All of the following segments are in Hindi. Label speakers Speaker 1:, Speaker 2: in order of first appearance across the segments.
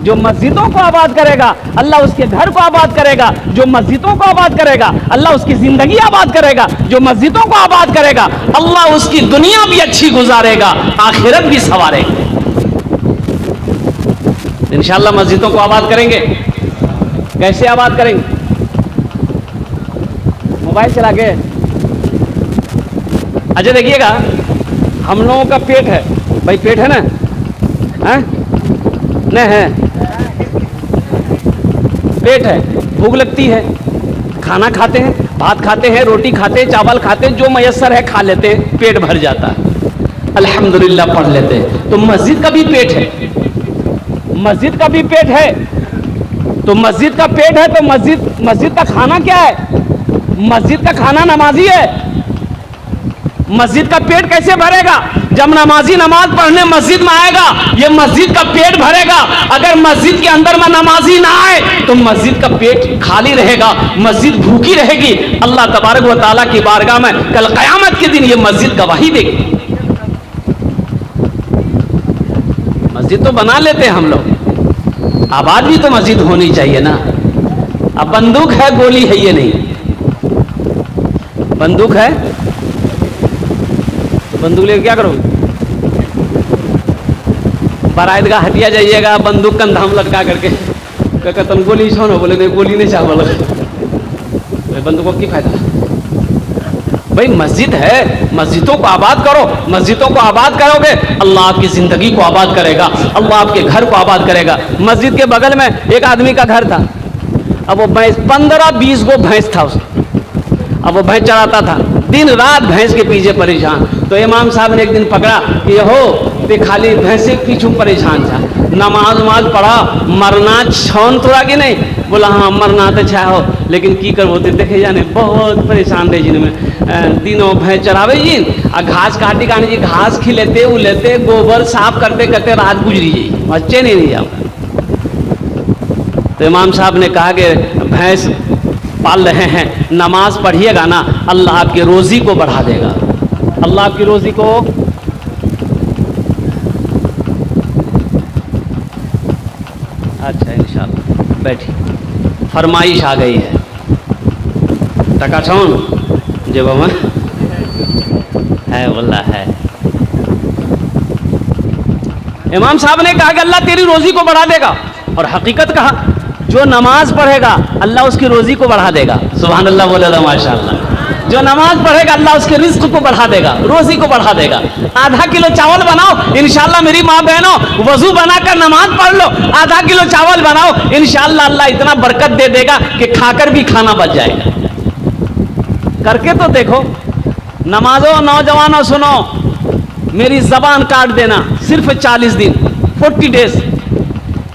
Speaker 1: जो मस्जिदों को आबाद करेगा अल्लाह उसके घर को आबाद करेगा, जो मस्जिदों को आबाद करेगा अल्लाह उसकी जिंदगी आबाद करेगा, जो मस्जिदों को आबाद करेगा अल्लाह उसकी दुनिया भी अच्छी गुजारेगा, आखिरत भी संवारेगा। इंशाअल्लाह मस्जिदों को आबाद करेंगे। कैसे आबाद करेंगे? मोबाइल चला के। अच्छा देखिएगा, हम लोगों का पेट है भाई, पेट है ना, है नहीं है, पेट है, भूख लगती है, खाना खाते हैं, भात खाते हैं, रोटी खाते हैं, चावल खाते हैं, जो मयसर है खा लेते हैं, पेट भर जाता है, अल्हम्दुलिल्लाह पढ़ लेते हैं। तो मस्जिद का भी पेट है, मस्जिद का भी पेट है। तो मस्जिद का पेट है तो मस्जिद का खाना क्या है? मस्जिद का खाना नमाजी है। मस्जिद का पेट कैसे भरेगा? जब नमाजी नमाज पढ़ने मस्जिद में आएगा, ये मस्जिद का पेट भरेगा। अगर मस्जिद के अंदर में नमाजी ना आए तो मस्जिद का पेट खाली रहेगा, मस्जिद भूखी रहेगी। अल्लाह तबारक व तआला की बारगाह में कल क़यामत के दिन ये मस्जिद गवाही देगी। मस्जिद तो बना लेते हैं हम लोग, आबाद भी तो मस्जिद होनी चाहिए ना। अब बंदूक है, गोली है, ये नहीं। बंदूक है तो बंदूक लेके क्या करोगे? बारातगाह हटिया जाइएगा, बंदूक कंधा में लटका करके कहते गोली छोड़ो, बोले नहीं गोली नहीं चाह बोला, बंदूक को की फायदा? भाई मस्जिद है, मस्जिदों को आबाद करो। मस्जिदों को आबाद करोगे अल्लाह आपकी जिंदगी को आबाद करेगा, अल्लाह आपके घर को आबाद करेगा। मस्जिद के बगल में एक आदमी का घर था। अब वो भैंस 15-20 गो भैंस था उसका। अब वो भैंस चराता था, दिन रात भैंस के पीछे परेशान। तो इमाम साहब ने एक दिन पकड़ा कि हो ते खाली भैंस के पीछे परेशान था, नमाज वमाज पढ़ा, मरना छौन तोड़ा कि नहीं? बोला हाँ मरना तो छा हो, लेकिन की कर बोते देखे जाने बहुत परेशान रहे जिनमें दिनों भैंस चरावे जिन आ घास काटी काटी जी, घास खिलेते उलेते गोबर साफ करते करते रात गुजरी जी, बच्चे नहीं जाओ। तो इमाम साहब ने कहा कि भैंस पाल रहे हैं, नमाज पढ़िएगा ना, अल्लाह आपकी रोजी को बढ़ा देगा, अल्लाह आपकी रोजी को। अच्छा इंशाल्लाह बैठी, फरमाइश आ गई है टका छौन जो बाबा है बोला है। इमाम साहब ने कहा कि अल्लाह तेरी रोजी को बढ़ा देगा, और हकीकत कहा जो नमाज पढ़ेगा अल्लाह उसकी रोजी को बढ़ा देगा। सुभान अल्लाह बोले तो माशाअल्लाह। जो नमाज पढ़ेगा अल्लाह उसके रिज्क को बढ़ा देगा, रोजी को बढ़ा देगा। आधा किलो चावल बनाओ इंशाअल्लाह, मेरी माँ बहनों वजू बनाकर नमाज पढ़ लो, आधा किलो चावल बनाओ इंशाअल्लाह अल्लाह इतना बरकत दे देगा कि खाकर भी खाना बच जाएगा। करके तो देखो। नमाजों नौजवानों सुनो, मेरी जबान काट देना, सिर्फ 40 दिन 40 डेज,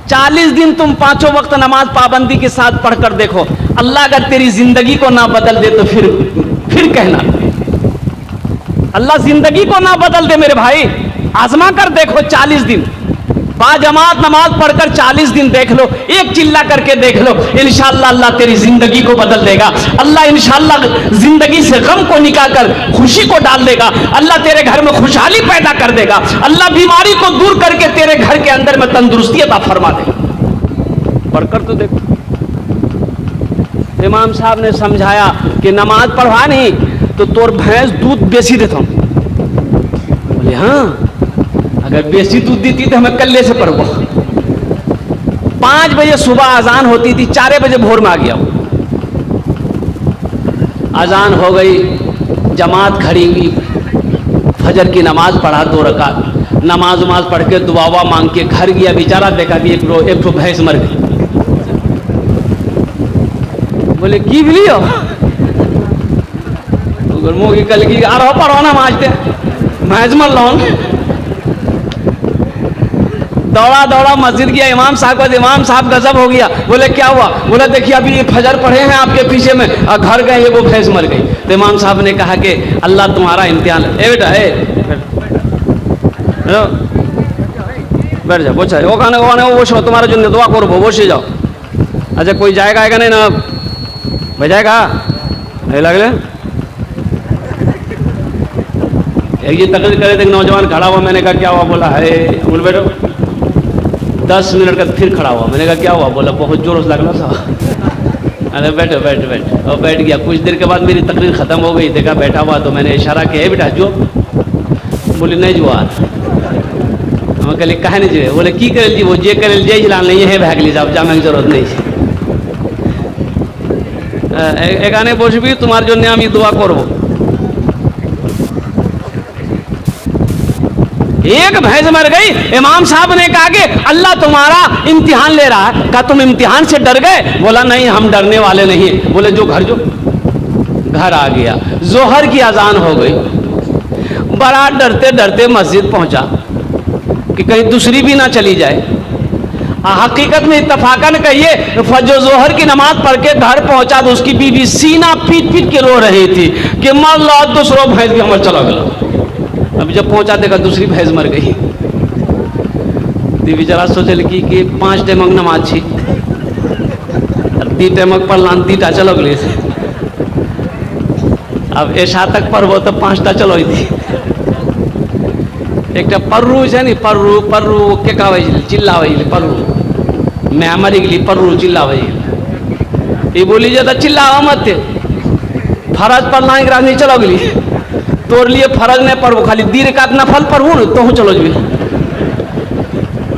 Speaker 1: 40 दिन तुम 5 वक्त नमाज पाबंदी के साथ पढ़कर देखो। अल्लाह अगर तेरी जिंदगी को ना बदल दे तो फिर कहना। अल्लाह जिंदगी को ना बदल दे मेरे भाई, आजमा कर देखो 40 दिन बाजमात नमाज पढ़कर 40 दिन देख लो, एक चिल्ला करके देख लो, इंशाअल्लाह अल्लाह तेरी जिंदगी को बदल देगा। अल्लाह इंशाअल्लाह जिंदगी से गम को निकाल कर खुशी को डाल देगा। अल्लाह तेरे घर में खुशहाली पैदा कर देगा। अल्लाह बीमारी को दूर करके तेरे घर के अंदर में तंदुरुस्ती अता फरमा देगा। पढ़कर तो देखो। इमाम साहब ने समझाया कि नमाज पढ़वा नहीं तो तोर भैंस दूध बेची देता हूँ। बोले हाँ, अगर बेसी दूध देती तो हमें कल्ले से पढ़वा। 5 बजे सुबह अजान होती थी, 4 बजे भोर में आ गया। अजान हो गई, जमात खड़ी हुई, फजर की नमाज पढ़ा 2 रकात, नमाज उमाज पढ़ के दुआ मांग के घर गया। बेचारा देखा कि एक ठो भैंस मर गई। बोले की बिलियो मुँह की कल की आरो पढ़ो ना माजते भैंस मर लौन। दौड़ा दौड़ा मस्जिद गया, इमाम साहब को, इमाम साहब गजब हो गया। बोले क्या हुआ? बोले देखिए अभी ये फजर पढ़े हैं आपके पीछे में और घर गए ये वो भैंस मर गई। तो इमाम साहब ने कहा कि अल्लाह तुम्हारा इम्तिहान है। ए बेटा बैठ जाओ, बोझा वो खाने वो शो तुम्हारा जो दुआ करो वो से जाओ। अच्छा कोई जाएगा आएगा नहीं ना? भाई जाएगा नहीं लगले। एक ये तकलीफ करे थे नौजवान खड़ा हुआ, मैंने कहा क्या हुआ? बोला है बोल बैठो। 10 मिनट का फिर खड़ा हुआ। मैंने कहा क्या हुआ? बोला बहुत जोर से लग रहा था। अरे बैठो बैठ बैठ, और बैठ गया। कुछ देर के बाद मेरी तकरीर ख़त्म हो गई, देखा बैठा हुआ तो मैंने इशारा किया, बेटा जो। बोले नहीं जुआ। हम कहले कहे नहीं जो? बोले की करे जी? वो जे करे जे जलाल नहीं है भाग ली जाओ, जाने की जरूरत नहीं। एक आने बोझबी तुम्हारे जो नाम दुआ करबो। एक भैंस मर गई, इमाम साहब ने कहा कि अल्लाह तुम्हारा इम्तिहान ले रहा है। कहा तुम इम्तिहान से डर गए? बोला नहीं हम डरने वाले नहीं। बोले जो घर आ गया। जोहर की अजान हो गई, बड़ा डरते डरते मस्जिद पहुंचा कि कहीं दूसरी भी ना चली जाए। हकीकत में इत्तफाकन कहिए फजर जोहर की नमाज पढ़ के घर पहुंचा तो उसकी बीवी सीना पीट पीट के रो रही थी कि मर लो दूसरो भैंस भी हमारे चला गया। अभी जब पहुंचा देखा दूसरी भैंस मर गई। बेचारा सोचल कि 5 टेमक नमाज छी, 2 टेमक पढ़लान 2टा चलो गए। अब ऐसा तक पढ़बो तो 5टा चलो थी। एक पर्रू है नी, पर्रू के कहवे चिल्लावे पर्रू। मैं मरी गई पर्रू चिल्लावे। ये बोली जाता चिल्लावा मत, फरज पर लाइन नहीं चलो गई। तोर लिए फरज नहीं पढ़ो, खाली 2 रकात नफल पढ़ू न तो चलो जी।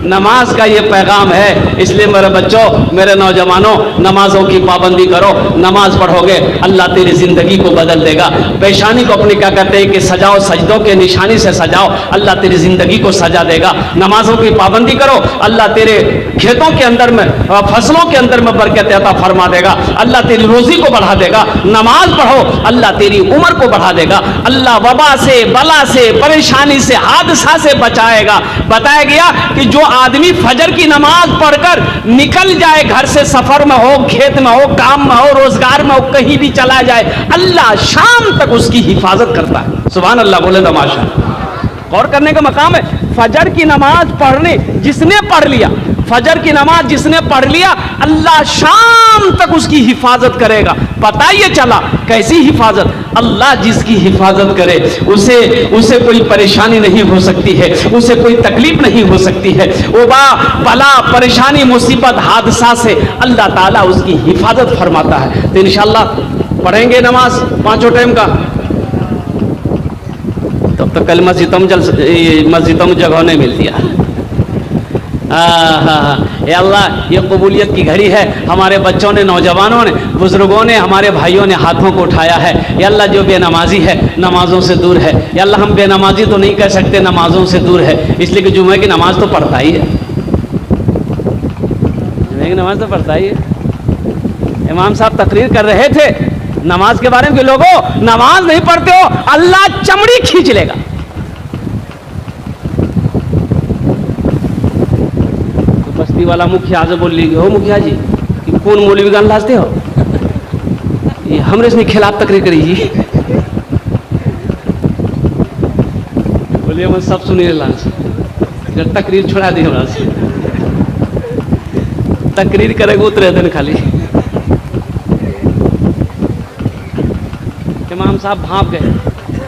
Speaker 1: नमाज का ये पैगाम है। इसलिए मेरे बच्चों, मेरे नौजवानों, नमाजों की पाबंदी करो। नमाज पढ़ोगे अल्लाह तेरी जिंदगी को बदल देगा। पेशानी को अपनी क्या कहते हैं कि सजाओ, सजदों के निशानी से सजाओ, अल्लाह तेरी जिंदगी को सजा देगा। नमाजों की पाबंदी करो, अल्लाह तेरे खेतों के अंदर में, फसलों के अंदर में बरकत अता फरमा देगा। अल्लाह तेरी रोजी को बढ़ा देगा। नमाज पढ़ो, अल्लाह तेरी उम्र को बढ़ा देगा। अल्लाह वबा से, बला से, परेशानी से, हादसा से बचाएगा। बताया गया कि जो आदमी फजर की नमाज पढ़कर निकल जाए, घर से सफर में हो, खेत में हो, काम में हो, रोजगार में हो, कहीं भी चला जाए, अल्लाह शाम तक उसकी हिफाजत करता है। सुभान अल्लाह बोले तमाशा। गौर करने का मकाम है। फजर की नमाज पढ़ने जिसने पढ़ लिया, फजर की नमाज जिसने पढ़ लिया, अल्लाह शाम तक उसकी हिफाजत करेगा। पता ये चला कैसी हिफाजत? अल्लाह जिसकी हिफाजत करे उसे कोई परेशानी नहीं हो सकती है, उसे कोई तकलीफ नहीं हो सकती है। वबा, बला, परेशानी, मुसीबत, हादसा से अल्लाह ताला उसकी हिफाजत फरमाता है। तो इंशाअल्लाह पढ़ेंगे नमाज 5 टाइम का। तब तो कल मस्जिदों में जगह नहीं मिलती है। ये अल्लाह, ये कबूलियत की घड़ी है। हमारे बच्चों ने, नौजवानों ने, बुजुर्गों ने, हमारे भाइयों ने हाथों को उठाया है। ये अल्लाह जो बेनमाजी है नमाजों से दूर है। ये अल्लाह हम बेनमाजी तो नहीं कह सकते, नमाजों से दूर है। इसलिए कि जुमे की नमाज तो पढ़ता ही है, जुमे की नमाज तो पढ़ता ही है। इमाम साहब तकरीर कर रहे थे नमाज के बारे में कि लोगों नमाज नहीं पढ़ते हो अल्लाह चमड़ी खींच लेगा। बस्ती वाला मुखिया से बोल ली, हो मुखिया जी कि कौन मौलवी गान लाजते हो? ये हमरे से खिलाफ तकरीर करी जी। बोलिए मैं सब सुनिए लांस, जब तकरीर छोड़ा दी हमरा से। तकरीर करेगा उतरे दिन खाली। इमाम साहब भाप गए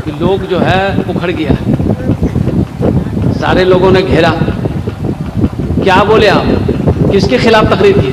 Speaker 1: कि लोग जो है उखड़ गया। सारे लोगों ने घेरा। क्या बोले आप? किसके खिलाफ तकरीर की?